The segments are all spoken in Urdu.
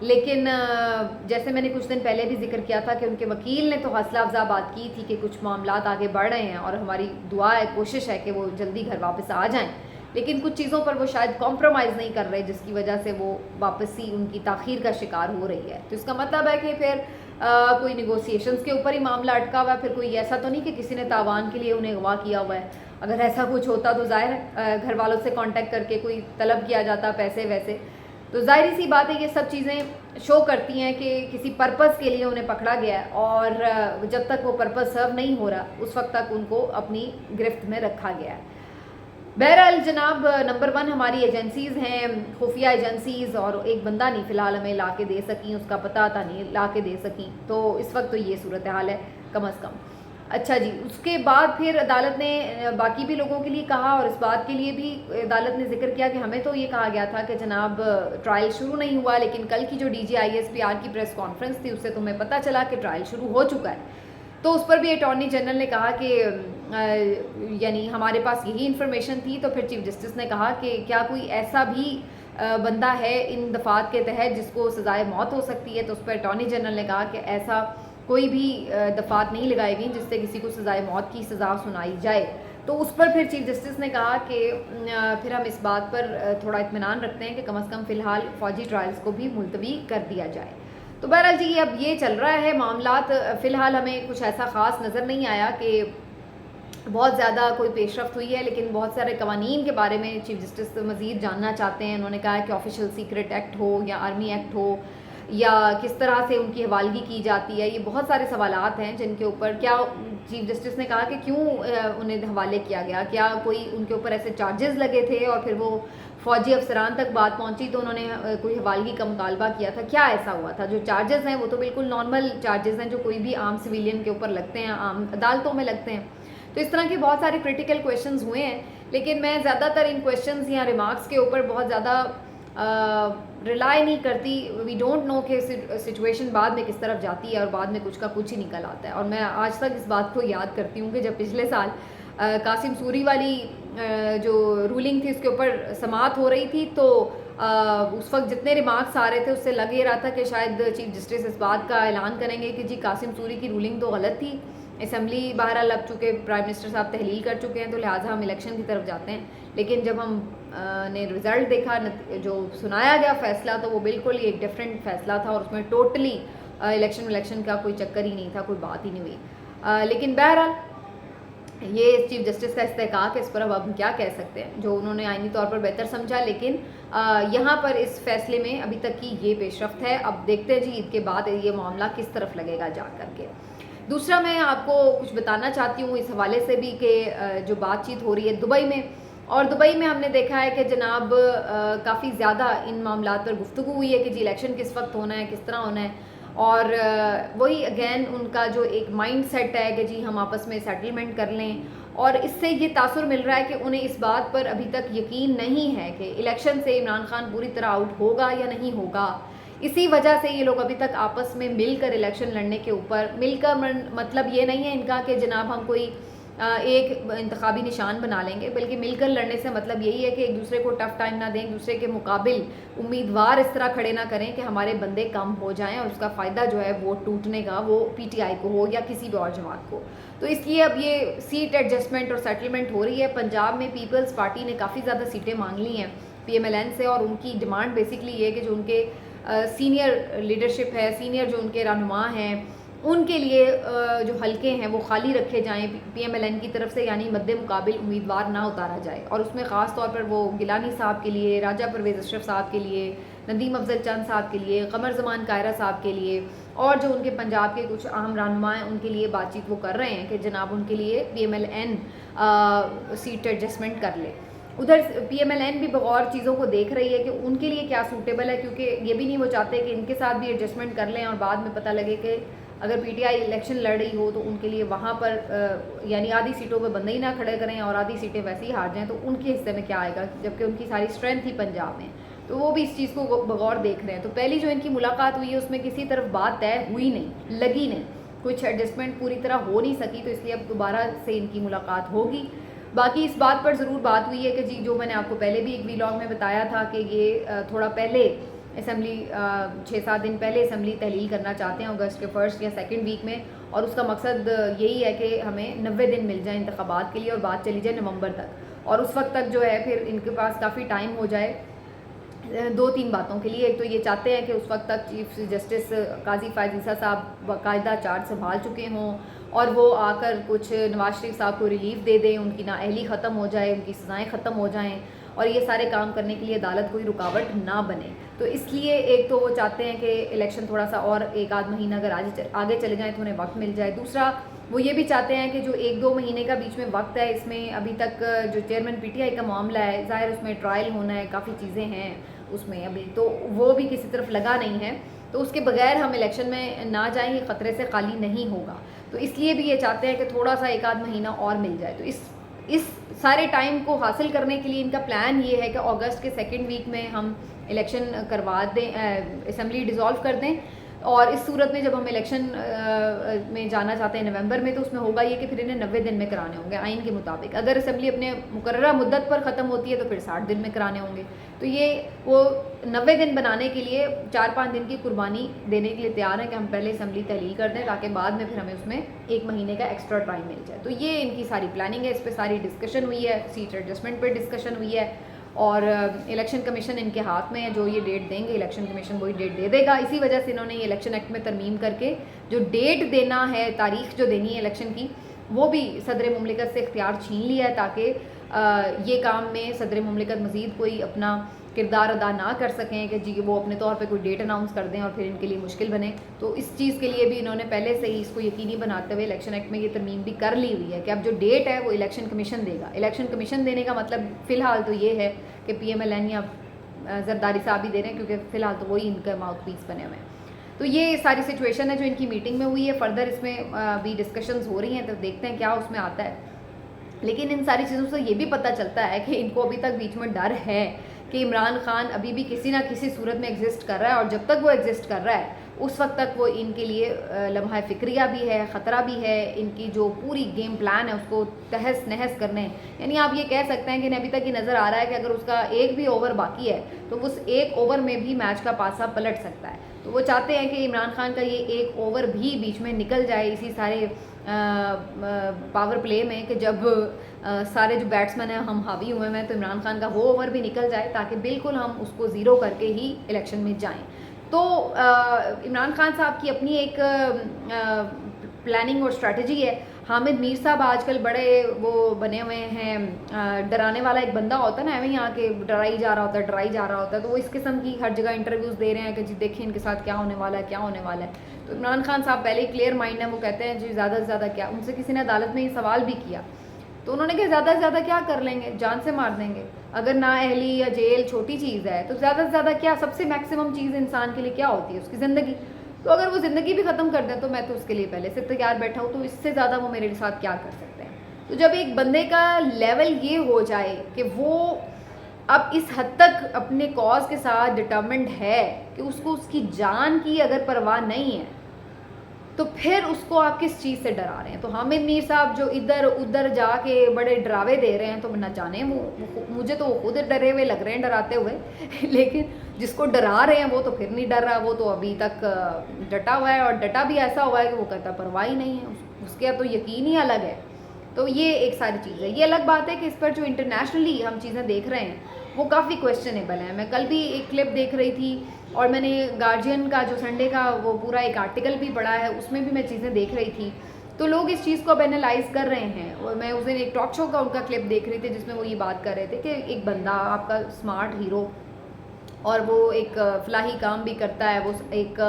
لیکن جیسے میں نے کچھ دن پہلے بھی ذکر کیا تھا کہ ان کے وکیل نے تو حوصلہ افزا بات کی تھی کہ کچھ معاملات آگے بڑھ رہے ہیں اور ہماری دعا ہے، کوشش ہے کہ وہ جلدی گھر واپس آ جائیں، لیکن کچھ چیزوں پر وہ شاید کمپرومائز نہیں کر رہے، جس کی وجہ سے وہ واپسی ان کی تاخیر کا شکار ہو رہی ہے. تو اس کا مطلب ہے کہ پھر کوئی نیگوسیشنز کے اوپر ہی معاملہ اٹکا ہوا ہے، پھر کوئی ایسا تو نہیں کہ کسی نے تاوان کے لیے انہیں اغوا کیا ہوا ہے. اگر ایسا کچھ ہوتا تو ظاہر ہے گھر والوں سے کانٹیکٹ کر کے کوئی طلب کیا جاتا پیسے ویسے. تو ظاہری سی بات ہے یہ سب چیزیں شو کرتی ہیں کہ کسی پرپس کے لیے انہیں پکڑا گیا ہے، اور جب تک وہ پرپس سرو نہیں ہو رہا اس وقت تک ان کو اپنی گرفت میں رکھا گیا ہے. بہرحال جناب، نمبر 1 ہماری ایجنسیز ہیں، خفیہ ایجنسیز، اور ایک بندہ نہیں فی الحال ہمیں لا کے دے سکیں، اس کا پتہ تھا نہیں لا کے دے سکیں. تو اس وقت تو یہ صورتحال ہے کم از کم. اچھا جی، اس کے بعد پھر عدالت نے باقی بھی لوگوں کے لیے کہا، اور اس بات کے لیے بھی عدالت نے ذکر کیا کہ ہمیں تو یہ کہا گیا تھا کہ جناب ٹرائل شروع نہیں ہوا، لیکن کل کی جو DGISPR کی پریس کانفرنس تھی اس سے تمہیں پتہ چلا کہ ٹرائل شروع ہو چکا ہے. تو اس پر بھی اٹارنی جنرل نے کہا کہ یعنی ہمارے پاس یہی انفارمیشن تھی. تو پھر چیف جسٹس نے کہا کہ کیا کوئی ایسا بھی بندہ ہے ان دفعات کے تحت جس کو سزائے موت ہو سکتی ہے؟ تو اس پر اٹارنی جنرل نے کہا کہ ایسا کوئی بھی دفعات نہیں لگائی گئی جس سے کسی کو سزائے موت کی سزا سنائی جائے. تو اس پر پھر چیف جسٹس نے کہا کہ پھر ہم اس بات پر تھوڑا اطمینان رکھتے ہیں کہ کم از کم فی الحال فوجی ٹرائلز کو بھی ملتوی کر دیا جائے. تو بہرحال جی اب یہ چل رہا ہے معاملات. فی الحال ہمیں کچھ ایسا خاص نظر نہیں آیا کہ بہت زیادہ کوئی پیش رفت ہوئی ہے، لیکن بہت سارے قوانین کے بارے میں چیف جسٹس مزید جاننا چاہتے ہیں. انہوں نے کہا کہ آفیشیل سیکرٹ ایکٹ ہو یا آرمی ایکٹ ہو یا کس طرح سے ان کی حوالگی کی جاتی ہے. یہ بہت سارے سوالات ہیں جن کے اوپر کیا چیف جسٹس نے کہا کہ کیوں انہیں حوالے کیا گیا، کیا کوئی ان کے اوپر ایسے چارجز لگے تھے اور پھر وہ فوجی افسران تک بات پہنچی تو انہوں نے کوئی حوالگی کا مطالبہ کیا تھا، کیا ایسا ہوا تھا؟ جو چارجز ہیں وہ تو بالکل نارمل چارجز ہیں جو کوئی بھی عام سویلین کے اوپر لگتے ہیں، عام عدالتوں میں لگتے ہیں. تو اس طرح کے بہت سارے کرٹیکل کویشچنز ہوئے ہیں، لیکن میں زیادہ تر ان کویشچنز یا ریمارکس کے اوپر بہت زیادہ ریلائی نہیں کرتی. وی ڈونٹ نو کہ سچویشن بعد میں کس طرف جاتی ہے اور بعد میں کچھ کا کچھ ہی نکل آتا ہے. اور میں آج تک اس بات کو یاد کرتی ہوں کہ جب پچھلے سال قاسم سوری والی جو رولنگ تھی اس کے اوپر سماعت ہو رہی تھی تو اس وقت جتنے ریمارکس آ رہے تھے اس سے لگ یہ رہا تھا کہ شاید چیف جسٹس اس بات کا اعلان کریں گے کہ جی قاسم سوری کی رولنگ تو غلط تھی. اسمبلی بہرحال اب چونکہ پرائم منسٹر صاحب تحلیل کر چکے ہیں تو لہٰذا ہم الیکشن کی طرف جاتے ہیں. لیکن جب ہم نے رزلٹ دیکھا، جو سنایا گیا فیصلہ، تو وہ بالکل ہی ایک ڈفرینٹ فیصلہ تھا اور اس میں ٹوٹلی الیکشن کا کوئی چکر ہی نہیں تھا، کوئی بات ہی نہیں ہوئی. لیکن بہرحال یہ چیف جسٹس کا استحقاق ہے، اس پر اب ہم کیا کہہ سکتے ہیں، جو انہوں نے آئینی طور پر بہتر سمجھا. لیکن یہاں پر اس فیصلے میں ابھی تک کی یہ پیش رفت ہے. اب دیکھتے ہیں جی عید کے بعد یہ معاملہ کس طرف لگے گا جا کر کے. دوسرا میں آپ کو کچھ بتانا چاہتی ہوں اس حوالے سے بھی کہ جو بات چیت ہو رہی ہے دبئی میں، اور دبئی میں ہم نے دیکھا ہے کہ جناب کافی زیادہ ان معاملات پر گفتگو ہوئی ہے کہ جی الیکشن کس وقت ہونا ہے، کس طرح ہونا ہے. اور وہی اگین ان کا جو ایک مائنڈ سیٹ ہے کہ جی ہم آپس میں سیٹلمنٹ کر لیں، اور اس سے یہ تاثر مل رہا ہے کہ انہیں اس بات پر ابھی تک یقین نہیں ہے کہ الیکشن سے عمران خان پوری طرح آؤٹ ہوگا یا نہیں ہوگا. اسی وجہ سے یہ لوگ ابھی تک آپس میں مل کر الیکشن لڑنے کے اوپر مل کر مطلب یہ نہیں ہے ان کا کہ جناب ہم کوئی ایک انتخابی نشان بنا لیں گے، بلکہ مل کر لڑنے سے مطلب یہی ہے کہ ایک دوسرے کو ٹف ٹائم نہ دیں، ایک دوسرے کے مقابل امیدوار اس طرح کھڑے نہ کریں کہ ہمارے بندے کم ہو جائیں اور اس کا فائدہ جو ہے ووٹ ٹوٹنے کا وہ PTI کو ہو یا کسی بھی اور جماعت کو. تو اس لیے اب یہ سیٹ ایڈجسٹمنٹ اور سیٹلمنٹ ہو رہی ہے. پنجاب میں پیپلز پارٹی نے کافی زیادہ سیٹیں مانگ لی ہیں PMLN سے، اور ان کی ڈیمانڈ بیسکلی یہ ہے کہ جو ان کے سینئر لیڈرشپ ہے، سینئر جو ان کے رہنما ہیں، ان کے لیے جو حلقے ہیں وہ خالی رکھے جائیں PMLN کی طرف سے، یعنی مد مقابل امیدوار نہ اتارا جائے. اور اس میں خاص طور پر وہ گیلانی صاحب کے لیے، راجہ پرویز اشرف صاحب کے لیے، ندیم افضل چند صاحب کے لیے، قمر زمان کائرہ صاحب کے لیے، اور جو ان کے پنجاب کے کچھ اہم رہنما ہیں ان کے لیے بات چیت وہ کر رہے ہیں کہ جناب ان کے لیے PMLN سیٹ ایڈجسٹمنٹ کر لے. ادھر PMLN بھی بغور چیزوں کو دیکھ رہی ہے کہ ان کے لیے کیا سوٹیبل ہے، کیونکہ یہ بھی نہیں وہ چاہتے کہ ان کے ساتھ بھی ایڈجسٹمنٹ کر لیں اور بعد میں پتہ لگے کہ اگر PTI الیکشن لڑ رہی ہو تو ان کے لیے وہاں پر یعنی آدھی سیٹوں پہ بندے ہی نہ کھڑے کریں اور آدھی سیٹیں ویسے ہی ہار جائیں تو ان کے حصے میں کیا آئے گا، جبکہ ان کی ساری اسٹرینتھ ہی پنجاب میں. تو وہ بھی اس چیز کو بغور دیکھ رہے ہیں. تو پہلی جو ان کی ملاقات ہوئی ہے اس میں کسی طرف بات طے ہوئی نہیں، لگی نہیں، کچھ ایڈجسٹمنٹ پوری طرح ہو نہیں سکی. تو اس لیے اب دوبارہ سے ان کی ملاقات ہوگی. باقی اس بات پر ضرور بات ہوئی ہے کہ جی جو میں نے آپ کو پہلے بھی ایک ویلاگ میں بتایا تھا کہ یہ تھوڑا پہلے اسمبلی 6-7 دن پہلے اسمبلی تحلیل کرنا چاہتے ہیں اگست کے فرسٹ یا سیکنڈ ویک میں, اور اس کا مقصد یہی ہے کہ ہمیں 90 دن مل جائیں انتخابات کے لیے اور بات چلی جائے نومبر تک, اور اس وقت تک جو ہے پھر ان کے پاس کافی ٹائم ہو جائے 2-3 باتوں کے لیے. ایک تو یہ چاہتے ہیں کہ اس وقت تک چیف جسٹس قاضی فائز عیسیٰ صاحب باقاعدہ چارج سنبھال چکے ہوں اور وہ آ کر کچھ نواز شریف صاحب کو ریلیف دے دیں, ان کی نااہلی ختم ہو جائے, ان کی سزائیں ختم ہو جائیں, اور یہ سارے کام کرنے کے لیے عدالت کوئی رکاوٹ نہ بنے. تو اس لیے ایک تو وہ چاہتے ہیں کہ الیکشن تھوڑا سا اور 1-8 مہینہ اگر آگے چلے جائیں تو انہیں وقت مل جائے. دوسرا وہ یہ بھی چاہتے ہیں کہ جو 1-2 مہینے کا بیچ میں وقت ہے, اس میں ابھی تک جو چیئرمین پی ٹی آئی کا معاملہ ہے, ظاہر اس میں ٹرائل ہونا ہے, کافی چیزیں ہیں اس میں ابھی, تو وہ بھی کسی طرف لگا نہیں ہے, تو اس کے بغیر ہم الیکشن میں نہ جائیں, یہ خطرے سے خالی نہیں ہوگا. تو اس لیے بھی یہ چاہتے ہیں کہ تھوڑا سا 1-8 مہینہ اور مل جائے. تو اس سارے ٹائم کو حاصل کرنے کے لیے ان کا پلان یہ ہے کہ اگست کے سیکنڈ ویک میں ہم الیکشن کروا دیں, اسمبلی ڈیزالو کر دیں, اور اس صورت میں جب ہم الیکشن میں جانا چاہتے ہیں نومبر میں, تو اس میں ہوگا یہ کہ پھر انہیں 90 دن میں کرانے ہوں گے آئین کے مطابق. اگر اسمبلی اپنے مقررہ مدت پر ختم ہوتی ہے تو پھر 60 دن میں کرانے ہوں گے. تو یہ وہ 90 دن بنانے کے لیے 4-5 دن کی قربانی دینے کے لیے تیار ہیں کہ ہم پہلے اسمبلی تحلیل کر دیں تاکہ بعد میں پھر ہمیں اس میں 1 مہینے کا ایکسٹرا ٹائم مل جائے. تو یہ ان کی ساری پلاننگ ہے, اس پہ ساری ڈسکشن ہوئی ہے, سیٹ ایڈجسٹمنٹ پہ ڈسکشن ہوئی ہے, اور الیکشن کمیشن ان کے ہاتھ میں ہے, جو یہ ڈیٹ دیں گے الیکشن کمیشن وہی ڈیٹ دے دے گا. اسی وجہ سے انہوں نے یہ الیکشن ایکٹ میں ترمیم کر کے جو ڈیٹ دینا ہے, تاریخ جو دینی ہے الیکشن کی, وہ بھی صدر مملکت سے اختیار چھین لیا ہے تاکہ یہ کام میں صدر مملکت مزید کوئی اپنا کردار ادا نہ کر سکیں کہ جی وہ اپنے طور پہ کوئی ڈیٹ اناؤنس کر دیں اور پھر ان کے لیے مشکل بنے. تو اس چیز کے لیے بھی انہوں نے پہلے سے ہی اس کو یقینی بناتے ہوئے الیکشن ایکٹ میں یہ ترمیم بھی کر لی ہوئی ہے کہ اب جو ڈیٹ ہے وہ الیکشن کمیشن دے گا. الیکشن کمیشن دینے کا مطلب فی الحال تو یہ ہے کہ پی ایم ایل این یا زرداری صاحب ہی دے رہے ہیں, کیونکہ فی الحال تو وہی ان کا ماؤتھ پیس بنے ہوئے ہیں. تو یہ ساری سچویشن ہے جو ان کی میٹنگ میں ہوئی ہے. فردر اس میں بھی ڈسکشنز ہو رہی ہیں, تو دیکھتے ہیں کیا اس میں آتا ہے. لیکن ان ساری چیزوں سے یہ بھی پتہ چلتا ہے کہ ان کو ابھی تک بیچ میں ڈر ہے کہ عمران خان ابھی بھی کسی نہ کسی صورت میں ایگزسٹ کر رہا ہے, اور جب تک وہ ایگزسٹ کر رہا ہے اس وقت تک وہ ان کے لیے لمحہ فکریہ بھی ہے, خطرہ بھی ہے. ان کی جو پوری گیم پلان ہے اس کو تہس نہس کرنے, یعنی آپ یہ کہہ سکتے ہیں کہ ابھی تک یہ نظر آ رہا ہے کہ اگر اس کا ایک بھی اوور باقی ہے تو اس ایک اوور میں بھی میچ کا پاسا پلٹ سکتا ہے. تو وہ چاہتے ہیں کہ عمران خان کا یہ ایک اوور بھی بیچ میں نکل جائے اسی سارے پاور پلے میں, کہ جب سارے جو بیٹسمین ہیں ہم حاوی ہوئے ہیں, تو عمران خان کا وہ اوور بھی نکل جائے تاکہ بالکل ہم اس کو زیرو کر کے ہی الیکشن میں جائیں. تو عمران خان صاحب کی اپنی ایک پلاننگ اور اسٹریٹجی ہے. حامد میر صاحب آج کل بڑے وہ بنے ہوئے ہیں, ڈرانے والا ایک بندہ ہوتا ہے نا, ایویں یہاں کے ڈرائی جا رہا ہوتا ہے, ڈرائی جا رہا ہوتا ہے. تو وہ اس قسم کی ہر جگہ انٹرویوز دے رہے ہیں کہ جی دیکھیں ان کے ساتھ کیا ہونے والا ہے, کیا ہونے والا ہے. تو عمران خان صاحب پہلے ہی کلیئر مائنڈ ہے, وہ کہتے ہیں جی زیادہ سے زیادہ کیا. ان سے کسی نے عدالت میں یہ سوال بھی کیا تو انہوں نے کہا زیادہ سے زیادہ کیا کر لیں گے, جان سے مار دیں گے. اگر نااہلی یا جیل چھوٹی چیز ہے تو زیادہ سے زیادہ کیا, سب سے میکسیمم چیز انسان کے لیے کیا ہوتی ہے, اس کی زندگی. تو اگر وہ زندگی بھی ختم کر دیں تو میں تو اس کے لیے پہلے سے تیار بیٹھا ہوں, تو اس سے زیادہ وہ میرے ساتھ کیا کر سکتے ہیں. تو جب ایک بندے کا لیول یہ ہو جائے کہ وہ اب اس حد تک اپنے کاز کے ساتھ ڈٹرمنڈ ہے کہ اس کو اس کی جان کی اگر پرواہ نہیں ہے, تو پھر اس کو آپ کس چیز سے ڈرا رہے ہیں. تو حامد میر صاحب جو ادھر ادھر جا کے بڑے ڈراوے دے رہے ہیں, تو نہ جانے مجھے تو وہ خود ڈرے ہوئے لگ رہے ہیں, ڈراتے ہوئے. لیکن جس کو ڈرا رہے ہیں وہ تو پھر نہیں ڈر رہا, وہ تو ابھی تک ڈٹا ہوا ہے, اور ڈٹا بھی ایسا ہوا ہے کہ وہ کہتا پرواہ ہی نہیں ہے, اس کا تو یقین ہی الگ ہے. تو یہ ایک ساری چیز ہے. یہ الگ بات ہے کہ اس پر جو انٹرنیشنلی ہم چیزیں دیکھ رہے ہیں وہ کافی کویسچنیبل ہیں. میں کل بھی ایک کلپ دیکھ رہی تھی, اور میں نے گارجین کا جو سنڈے کا وہ پورا ایک آرٹیکل بھی پڑھا ہے, اس میں بھی میں چیزیں دیکھ رہی تھی. تو لوگ اس چیز کو اب اینالائز کر رہے ہیں. اور میں اس دن ایک ٹاک شو کا ان کا کلپ دیکھ رہی تھی جس میں وہ یہ بات کر رہے تھے کہ ایک بندہ آپ کا اسمارٹ ہیرو, اور وہ ایک فلاحی کام بھی کرتا ہے, وہ ایک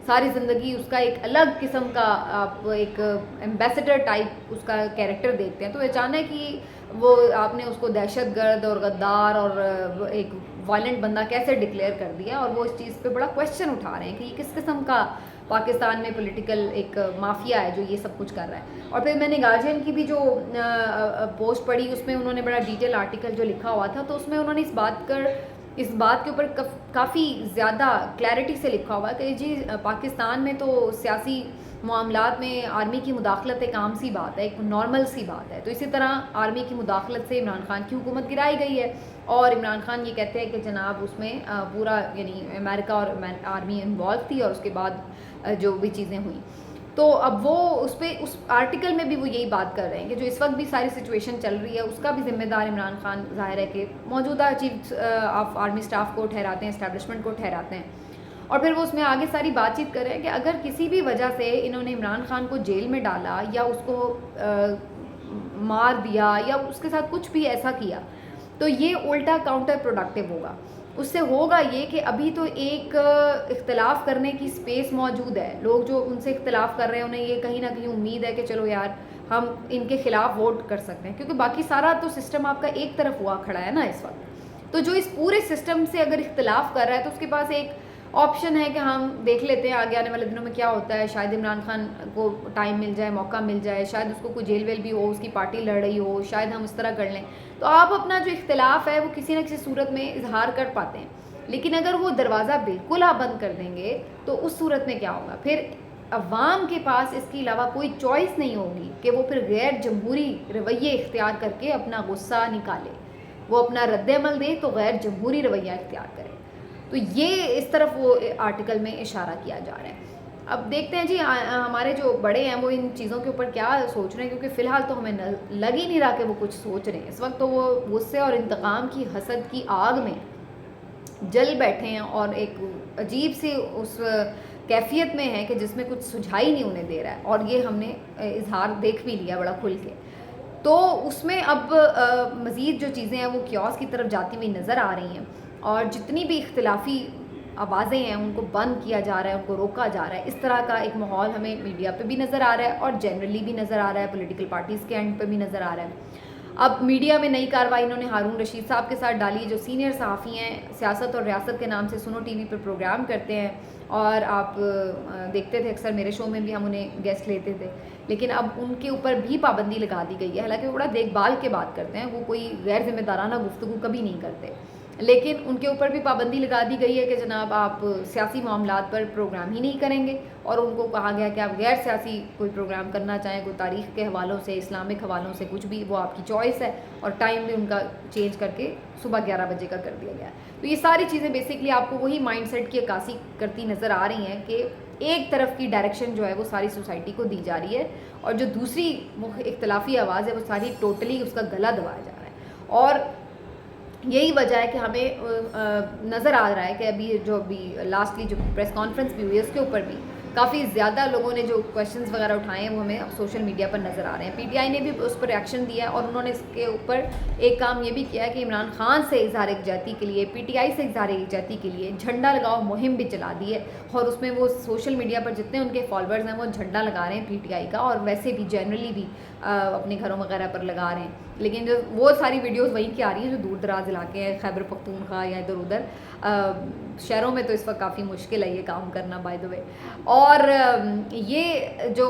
ساری زندگی اس کا ایک الگ قسم کا آپ ایک ایمبیسڈر ٹائپ اس کا کیریکٹر دیکھتے ہیں. تو اچانک ہی وہ آپ نے اس کو دہشت گرد اور غدار اور ایک وائلنٹ بندہ کیسے ڈکلیئر کر دیا, اور وہ اس چیز پہ بڑا کویشچن اٹھا رہے ہیں کہ یہ کس قسم کا پاکستان میں پولیٹیکل ایک مافیا ہے جو یہ سب کچھ کر رہا ہے. اور پھر میں نے گارجین کی بھی جو پوسٹ پڑھی, اس میں انہوں نے بڑا ڈیٹیل آرٹیکل جو لکھا ہوا تھا, تو اس میں انہوں نے اس بات کے اوپر کافی زیادہ کلیئرٹی سے لکھا ہوا ہے کہ جی پاکستان میں تو سیاسی معاملات میں آرمی کی مداخلت ایک عام سی بات ہے, ایک نارمل سی بات ہے. تو اسی طرح آرمی کی مداخلت سے عمران خان کی حکومت گرائی گئی ہے, اور عمران خان یہ کہتے ہیں کہ جناب اس میں پورا یعنی امریکہ اور آرمی انوالو تھی, اور اس کے بعد جو بھی چیزیں ہوئیں. تو اب وہ اس آرٹیکل میں بھی وہ یہی بات کر رہے ہیں کہ جو اس وقت بھی ساری سچویشن چل رہی ہے اس کا بھی ذمہ دار عمران خان ظاہر ہے کہ موجودہ چیف آف آرمی اسٹاف کو ٹھہراتے ہیں, اسٹیبلشمنٹ کو ٹھہراتے ہیں. اور پھر وہ اس میں آگے ساری بات چیت کر رہے ہیں کہ اگر کسی بھی وجہ سے انہوں نے عمران خان کو جیل میں ڈالا یا اس کو مار دیا یا اس کے ساتھ کچھ بھی ایسا کیا تو یہ الٹا کاؤنٹر پروڈکٹیو ہوگا. اس سے ہوگا یہ کہ ابھی تو ایک اختلاف کرنے کی سپیس موجود ہے. لوگ جو ان سے اختلاف کر رہے ہیں انہیں یہ کہیں نہ کہیں امید ہے کہ چلو یار ہم ان کے خلاف ووٹ کر سکتے ہیں, کیونکہ باقی سارا تو سسٹم آپ کا ایک طرف ہوا کھڑا ہے نا اس وقت. تو جو اس پورے سسٹم سے اگر اختلاف کر رہا ہے تو اس کے پاس ایک آپشن ہے کہ ہم دیکھ لیتے ہیں آگے آنے والے دنوں میں کیا ہوتا ہے. شاید عمران خان کو ٹائم مل جائے, موقع مل جائے, شاید اس کو کوئی جیل ویل بھی ہو, اس کی پارٹی لڑ رہی ہو, شاید ہم اس طرح کر لیں. تو آپ اپنا جو اختلاف ہے وہ کسی نہ کسی صورت میں اظہار کر پاتے ہیں. لیکن اگر وہ دروازہ بالکل آپ بند کر دیں گے تو اس صورت میں کیا ہوگا, پھر عوام کے پاس اس کے علاوہ کوئی چوائس نہیں ہوگی کہ وہ پھر غیر جمہوری رویے اختیار کر کے اپنا غصہ نکالے, وہ اپنا رد عمل دے تو غیر جمہوری رویہ اختیار کرے. تو یہ اس طرف وہ آرٹیکل میں اشارہ کیا جا رہا ہے. اب دیکھتے ہیں جی ہمارے جو بڑے ہیں وہ ان چیزوں کے اوپر کیا سوچ رہے ہیں, کیونکہ فی الحال تو ہمیں لگ ہی نہیں رہا کہ وہ کچھ سوچ رہے ہیں. اس وقت تو وہ غصے اور انتقام کی حسد کی آگ میں جل بیٹھے ہیں اور ایک عجیب سی اس کیفیت میں ہے کہ جس میں کچھ سجھائی نہیں انہیں دے رہا ہے. اور یہ ہم نے اظہار دیکھ بھی لیا بڑا کھل کے. تو اس میں اب مزید جو چیزیں ہیں وہ کیوس کی طرف جاتی ہوئی نظر آ رہی ہیں, اور جتنی بھی اختلافی آوازیں ہیں ان کو بند کیا جا رہا ہے, ان کو روکا جا رہا ہے. اس طرح کا ایک ماحول ہمیں میڈیا پہ بھی نظر آ رہا ہے اور جنرلی بھی نظر آ رہا ہے, پولیٹیکل پارٹیز کے اینڈ پہ بھی نظر آ رہا ہے. اب میڈیا میں نئی کارروائی انہوں نے ہارون رشید صاحب کے ساتھ ڈالی, جو سینئر صحافی ہیں, سیاست اور ریاست کے نام سے سنو ٹی وی پر پروگرام کرتے ہیں, اور آپ دیکھتے تھے اکثر میرے شو میں بھی ہم انہیں گیسٹ لیتے تھے. لیکن اب ان کے اوپر بھی پابندی لگا دی گئی ہے. حالانکہ وہ بڑا دیکھ بھال کے بات کرتے ہیں, وہ کوئی غیر ذمہ دارانہ گفتگو کبھی نہیں کرتے, لیکن ان کے اوپر بھی پابندی لگا دی گئی ہے کہ جناب آپ سیاسی معاملات پر پروگرام ہی نہیں کریں گے. اور ان کو کہا گیا کہ آپ غیر سیاسی کوئی پروگرام کرنا چاہیں, کوئی تاریخ کے حوالوں سے, اسلامک حوالوں سے, کچھ بھی, وہ آپ کی چوائس ہے. اور ٹائم بھی ان کا چینج کر کے صبح 11 بجے کا کر دیا گیا. تو یہ ساری چیزیں بیسکلی آپ کو وہی مائنڈ سیٹ کی عکاسی کرتی نظر آ رہی ہیں کہ ایک طرف کی ڈائریکشن جو ہے وہ ساری سوسائٹی کو دی جا رہی ہے, اور جو دوسری اختلافی آواز ہے وہ ساری ٹوٹلی اس کا گلا دبایا جا رہا ہے. اور یہی وجہ ہے کہ ہمیں نظر آ رہا ہے کہ ابھی لاسٹلی جو پریس کانفرنس بھی ہوئی ہے اس کے اوپر بھی کافی زیادہ لوگوں نے جو کویشچنز وغیرہ اٹھائے ہیں وہ ہمیں سوشل میڈیا پر نظر آ رہے ہیں. پی ٹی آئی نے بھی اس پر ریئیکشن دیا ہے, اور انہوں نے اس کے اوپر ایک کام یہ بھی کیا ہے کہ عمران خان سے اظہار یکجہتی کے لیے, پی ٹی آئی سے اظہار یکجہتی کے لیے جھنڈا لگاؤ مہم بھی چلا دی ہے. اور اس میں وہ سوشل میڈیا پر جتنے ان کے فالوورز ہیں وہ جھنڈا لگا رہے ہیں پی ٹی آئی کا, اور ویسے بھی جنرلی بھی اپنے گھروں وغیرہ پر لگا رہے ہیں. لیکن جو وہ ساری ویڈیوز وہیں کی آ رہی ہیں جو دور دراز علاقے ہیں, خیبر پختونخوا یا ادھر ادھر شہروں میں تو اس وقت کافی مشکل ہے یہ کام کرنا بائی دا وے. اور یہ جو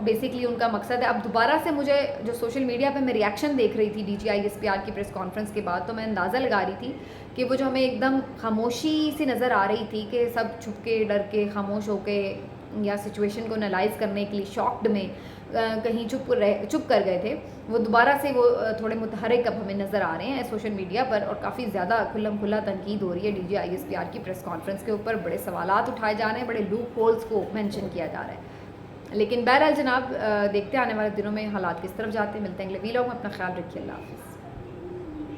بیسکلی ان کا مقصد ہے. اب دوبارہ سے مجھے جو سوشل میڈیا پہ میں ریئیکشن دیکھ رہی تھی D G I S P R کی پریس کانفرنس کے بعد, تو میں اندازہ لگا رہی تھی کہ وہ جو ہمیں ایک دم خاموشی سی نظر آ رہی تھی کہ سب چھپ کے, ڈر کے, خاموش ہو کے, یا سچویشن کو انالائز کرنے کے لیے شاکڈ میں کہیں چپ کر گئے تھے, وہ دوبارہ سے وہ تھوڑے متحرک اب ہمیں نظر آ رہے ہیں سوشل میڈیا پر. اور کافی زیادہ کھلم کھلا تنقید ہو رہی ہے D G I S P R کی پریس کانفرنس کے اوپر. بڑے سوالات اٹھائے جا رہے ہیں, بڑے لوپ ہولز کو مینشن کیا جا رہا ہے. لیکن بہرحال جناب دیکھتے آنے والے دنوں میں حالات کس طرف جاتے ہیں. ملتے ہیں اگلے ویلاگ میں, اپنا خیال رکھیے, اللہ حافظ.